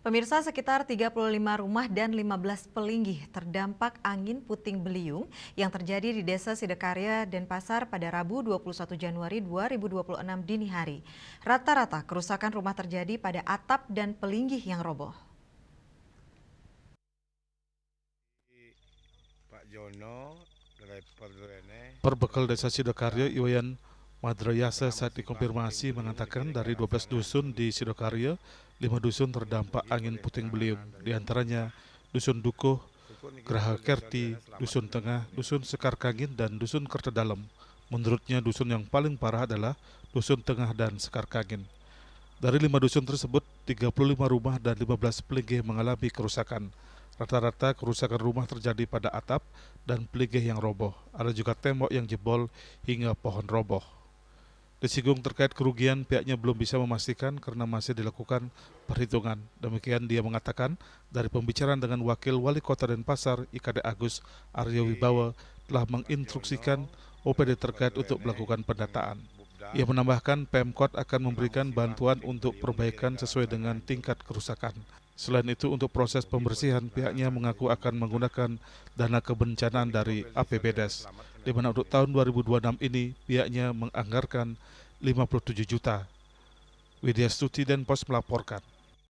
Pemirsa, sekitar 35 rumah dan 15 pelinggih terdampak angin puting beliung yang terjadi di Desa Sidakarya, Denpasar pada Rabu 21 Januari 2026 dini hari. Rata-rata kerusakan rumah terjadi pada atap dan pelinggih yang roboh. Pak Jono, driver ini. Perbekal Desa Sidakarya, Iwayan Madrayasa saat dikonfirmasi mengatakan dari 12 dusun di Sidakarya, 5 dusun terdampak angin puting beliung. Di antaranya Dusun Dukuh, Geraha Kerti, Dusun Tengah, Dusun Sekar Kangin, dan Dusun Kertedalem. Menurutnya dusun yang paling parah adalah Dusun Tengah dan Sekar Kangin. Dari 5 dusun tersebut, 35 rumah dan 15 pelinggih mengalami kerusakan. Rata-rata kerusakan rumah terjadi pada atap dan pelinggih yang roboh. Ada juga tembok yang jebol hingga pohon roboh. Disinggung terkait kerugian, pihaknya belum bisa memastikan karena masih dilakukan perhitungan. Demikian dia mengatakan, dari pembicaraan dengan Wakil Wali Kota Denpasar, IKD Agus Aryo Wibawa, telah menginstruksikan OPD terkait untuk melakukan pendataan. Ia menambahkan Pemkot akan memberikan bantuan untuk perbaikan sesuai dengan tingkat kerusakan. Selain itu, untuk proses pembersihan, pihaknya mengaku akan menggunakan dana kebencanaan dari APBDes, di mana untuk tahun 2026 ini pihaknya menganggarkan 57 juta. Widya Stuti, Denpos melaporkan.